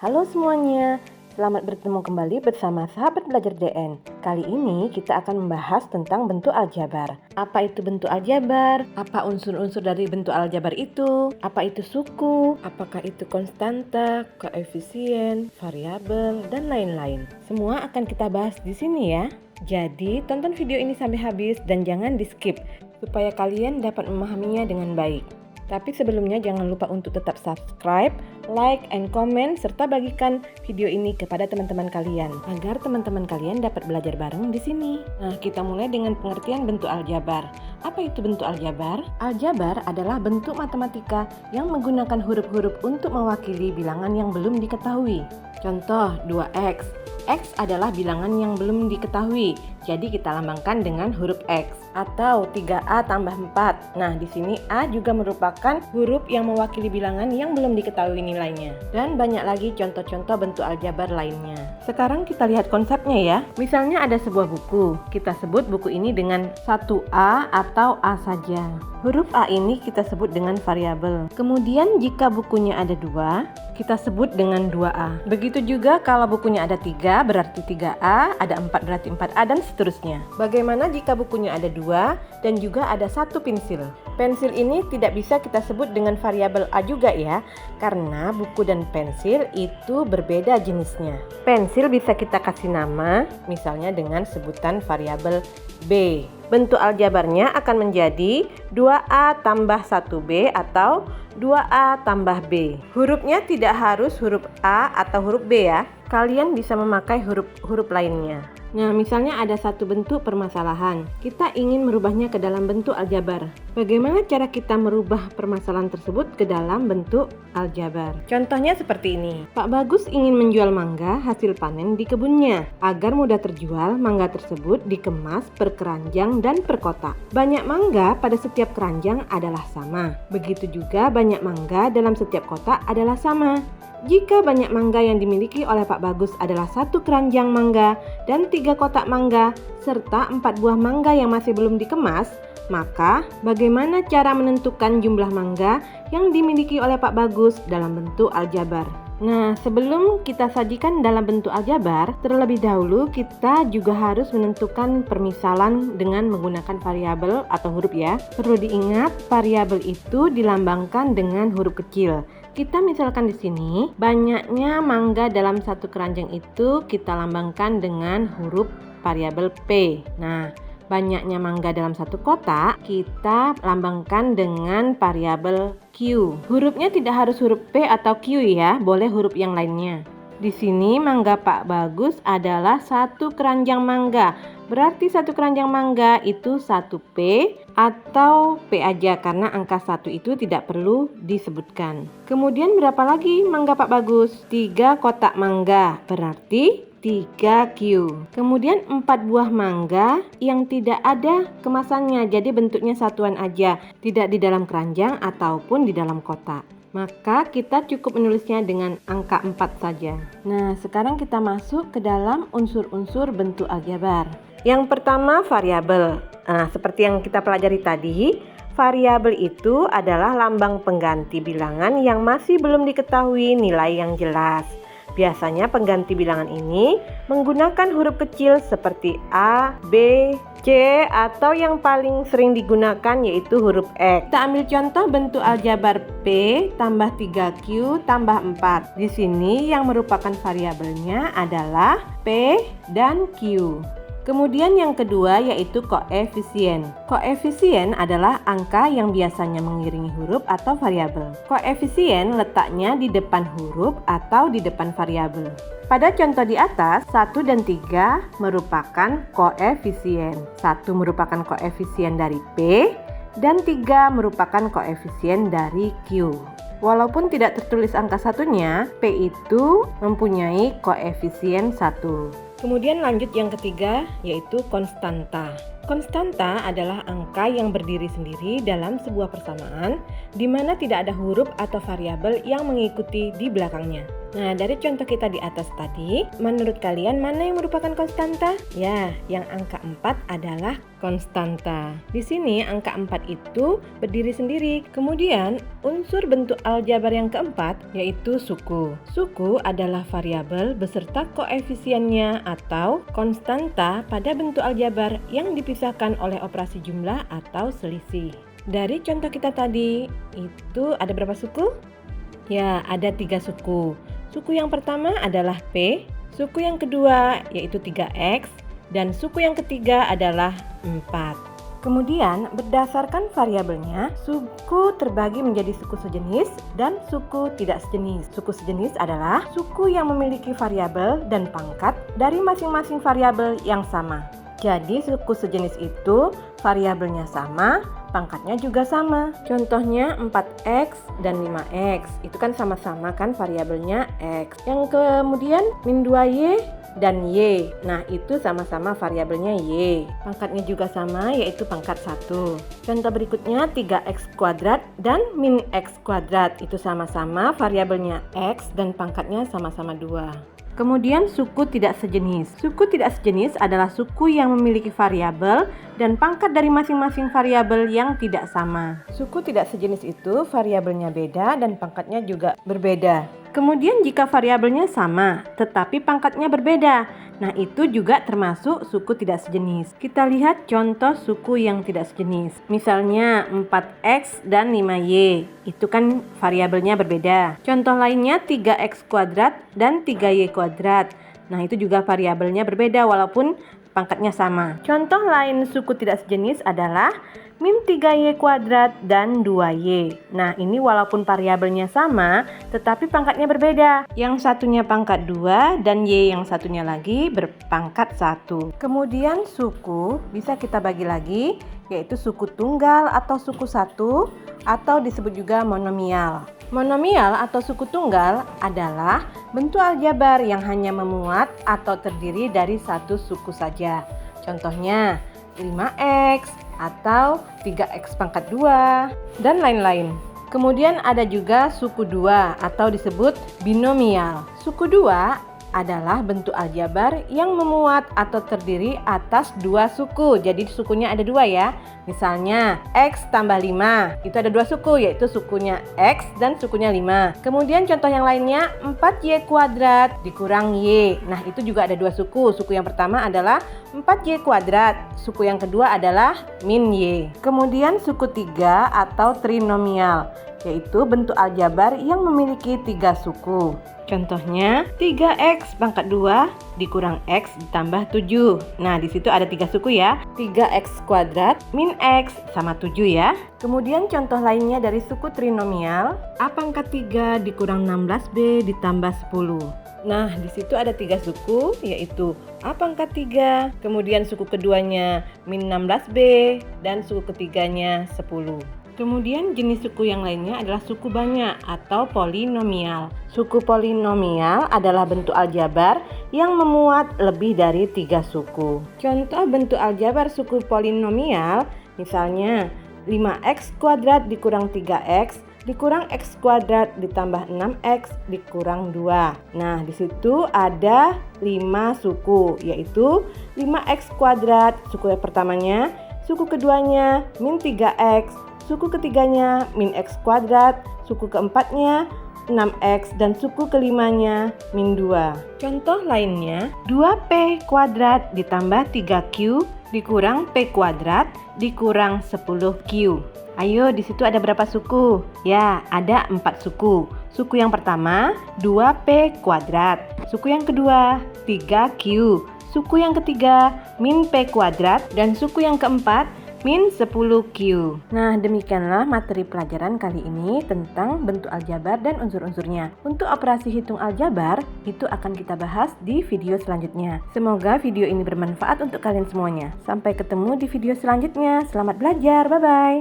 Halo semuanya, selamat bertemu kembali bersama Sahabat Belajar DN. Kali ini kita akan membahas tentang bentuk aljabar. Apa itu bentuk aljabar? Apa unsur-unsur dari bentuk aljabar itu? Apa itu suku? Apakah itu konstanta, koefisien, variabel, dan lain-lain? Semua akan kita bahas di sini ya. Jadi tonton video ini sampai habis dan jangan di-skip supaya kalian dapat memahaminya dengan baik. Tapi sebelumnya jangan lupa untuk tetap subscribe, like, and comment, serta bagikan video ini kepada teman-teman kalian agar teman-teman kalian dapat belajar bareng di sini. Nah, kita mulai dengan pengertian bentuk aljabar. Apa itu bentuk aljabar? Aljabar adalah bentuk matematika yang menggunakan huruf-huruf untuk mewakili bilangan yang belum diketahui. Contoh 2x. X adalah bilangan yang belum diketahui, jadi kita lambangkan dengan huruf X. Atau 3A tambah 4. Nah, di sini A juga merupakan huruf yang mewakili bilangan yang belum diketahui nilainya. Dan banyak lagi contoh-contoh bentuk aljabar lainnya. Sekarang kita lihat konsepnya ya. Misalnya ada sebuah buku. Kita sebut buku ini dengan 1A atau A saja. Huruf A ini kita sebut dengan variabel. Kemudian jika bukunya ada 2, kita sebut dengan 2A. Begitu juga kalau bukunya ada 3, berarti 3A, ada 4 berarti 4A, dan seterusnya. Bagaimana jika bukunya ada 2 dan juga ada 1 pensil? Pensil ini tidak bisa kita sebut dengan variabel A juga ya, karena buku dan pensil itu berbeda jenisnya. Pensil bisa kita kasih nama, misalnya dengan sebutan variabel B. Bentuk aljabarnya akan menjadi 2A tambah 1B atau 2A tambah B. Hurufnya tidak harus huruf A atau huruf B ya. Kalian bisa memakai huruf-huruf lainnya. Nah, misalnya ada satu bentuk permasalahan. Kita ingin merubahnya ke dalam bentuk aljabar. Bagaimana cara kita merubah permasalahan tersebut ke dalam bentuk aljabar? Contohnya seperti ini. Pak Bagus ingin menjual mangga hasil panen di kebunnya. Agar mudah terjual, mangga tersebut dikemas per keranjang dan per kotak. Banyak mangga pada setiap keranjang adalah sama. Begitu juga banyak mangga dalam setiap kotak adalah sama. Jika banyak mangga yang dimiliki oleh Pak Bagus adalah 1 keranjang mangga dan 3 kotak mangga, serta 4 buah mangga yang masih belum dikemas, maka bagaimana cara menentukan jumlah mangga yang dimiliki oleh Pak Bagus dalam bentuk aljabar? Nah, sebelum kita sajikan dalam bentuk aljabar, terlebih dahulu kita juga harus menentukan permisalan dengan menggunakan variabel atau huruf ya. Perlu diingat, variabel itu dilambangkan dengan huruf kecil. Kita misalkan di sini, banyaknya mangga dalam satu keranjang itu kita lambangkan dengan huruf variabel P. Nah, banyaknya mangga dalam satu kotak kita lambangkan dengan variabel Q. Hurufnya tidak harus huruf P atau Q ya, boleh huruf yang lainnya. Di sini mangga Pak Bagus adalah 1 keranjang mangga. Berarti 1 keranjang mangga itu 1P atau P aja karena angka 1 itu tidak perlu disebutkan. Kemudian berapa lagi mangga Pak Bagus? 3 kotak mangga, berarti 3Q. Kemudian 4 buah mangga yang tidak ada kemasannya, jadi bentuknya satuan aja, tidak di dalam keranjang ataupun di dalam kotak. Maka kita cukup menulisnya dengan angka 4 saja. Nah, sekarang kita masuk ke dalam unsur-unsur bentuk aljabar. Yang pertama variabel. Nah, seperti yang kita pelajari tadi, variabel itu adalah lambang pengganti bilangan yang masih belum diketahui nilai yang jelas. Biasanya pengganti bilangan ini menggunakan huruf kecil seperti A, B, C, atau yang paling sering digunakan yaitu huruf X. Kita ambil contoh bentuk aljabar P tambah 3Q tambah 4. Di sini yang merupakan variabelnya adalah P dan Q. Kemudian yang kedua yaitu koefisien. Koefisien adalah angka yang biasanya mengiringi huruf atau variabel. Koefisien letaknya di depan huruf atau di depan variabel. Pada contoh di atas, 1 dan 3 merupakan koefisien. 1 merupakan koefisien dari P dan 3 merupakan koefisien dari Q. Walaupun tidak tertulis angka satunya, P itu mempunyai koefisien 1. Kemudian lanjut yang ketiga yaitu konstanta. Konstanta adalah angka yang berdiri sendiri dalam sebuah persamaan di mana tidak ada huruf atau variabel yang mengikuti di belakangnya. Nah, dari contoh kita di atas tadi, menurut kalian mana yang merupakan konstanta? Ya, yang angka 4 adalah konstanta. Di sini angka 4 itu berdiri sendiri. Kemudian, unsur bentuk aljabar yang keempat yaitu suku. Suku adalah variabel beserta koefisiennya atau konstanta pada bentuk aljabar yang dipisahkan oleh operasi jumlah atau selisih. Dari contoh kita tadi, itu ada berapa suku? Ya, ada 3 suku. Suku yang pertama adalah P, suku yang kedua yaitu 3X, dan suku yang ketiga adalah 4. Kemudian, berdasarkan variabelnya, suku terbagi menjadi suku sejenis dan suku tidak sejenis. Suku sejenis adalah suku yang memiliki variabel dan pangkat dari masing-masing variabel yang sama. Jadi, suku sejenis itu variabelnya sama, pangkatnya juga sama. Contohnya 4X dan 5X. Itu kan sama-sama kan variabelnya X. Yang kemudian min 2Y dan Y. Nah, itu sama-sama variabelnya Y. Pangkatnya juga sama, yaitu pangkat 1. Contoh berikutnya 3X kuadrat dan min X kuadrat. Itu sama-sama variabelnya X dan pangkatnya sama-sama 2. Kemudian suku tidak sejenis. Suku tidak sejenis adalah suku yang memiliki variabel dan pangkat dari masing-masing variabel yang tidak sama. Suku tidak sejenis itu variabelnya beda dan pangkatnya juga berbeda. Kemudian jika variabelnya sama tetapi pangkatnya berbeda, nah itu juga termasuk suku tidak sejenis. Kita lihat contoh suku yang tidak sejenis. Misalnya 4X dan 5Y. Itu kan variabelnya berbeda. Contoh lainnya 3X kuadrat dan 3Y kuadrat. Nah, itu juga variabelnya berbeda walaupun pangkatnya sama. Contoh lain suku tidak sejenis adalah min 3Y kuadrat dan 2Y. Nah, ini walaupun variabelnya sama, tetapi pangkatnya berbeda. Yang satunya pangkat 2 dan Y yang satunya lagi berpangkat 1. Kemudian suku bisa kita bagi lagi, yaitu suku tunggal atau suku satu, atau disebut juga monomial. Monomial atau suku tunggal adalah bentuk aljabar yang hanya memuat atau terdiri dari satu suku saja. Contohnya 5X atau 3X pangkat 2 dan lain-lain. Kemudian ada juga suku 2 atau disebut binomial. Suku 2 adalah bentuk aljabar yang memuat atau terdiri atas 2 suku. Jadi sukunya ada 2 ya. Misalnya X tambah 5, itu ada 2 suku, yaitu sukunya X dan sukunya 5. Kemudian contoh yang lainnya 4Y kuadrat dikurang Y. Nah, itu juga ada 2 suku. Suku yang pertama adalah 4Y kuadrat. Suku yang kedua adalah min Y. Kemudian suku 3 atau trinomial, yaitu bentuk aljabar yang memiliki 3 suku. Contohnya 3X pangkat 2 dikurang X ditambah 7. Nah, di situ ada 3 suku ya. 3X kuadrat min X sama 7 ya. Kemudian contoh lainnya dari suku trinomial, A pangkat 3 dikurang 16B ditambah 10. Nah, di situ ada 3 suku, yaitu A pangkat 3, kemudian suku keduanya min 16B, dan suku ketiganya 10. Kemudian jenis suku yang lainnya adalah suku banyak atau polinomial. Suku polinomial adalah bentuk aljabar yang memuat lebih dari 3 suku. Contoh bentuk aljabar suku polinomial, misalnya 5X kuadrat dikurang 3X dikurang X kuadrat ditambah 6X dikurang 2. Nah, di situ ada 5 suku, yaitu 5X kuadrat, suku yang pertamanya, suku keduanya min 3X, suku ketiganya min X kuadrat, suku keempatnya 6X, dan suku kelimanya min 2. Contoh lainnya 2P kuadrat ditambah 3Q dikurang P kuadrat dikurang 10Q. Ayo, di situ ada berapa suku? Ya, ada 4 suku. Suku yang pertama 2P kuadrat, suku yang kedua 3Q, suku yang ketiga min P kuadrat, dan suku yang keempat min 10Q. Nah, demikianlah materi pelajaran kali ini tentang bentuk aljabar dan unsur-unsurnya. Untuk operasi hitung aljabar, itu akan kita bahas di video selanjutnya. Semoga video ini bermanfaat untuk kalian semuanya. Sampai ketemu di video selanjutnya. Selamat belajar, bye-bye.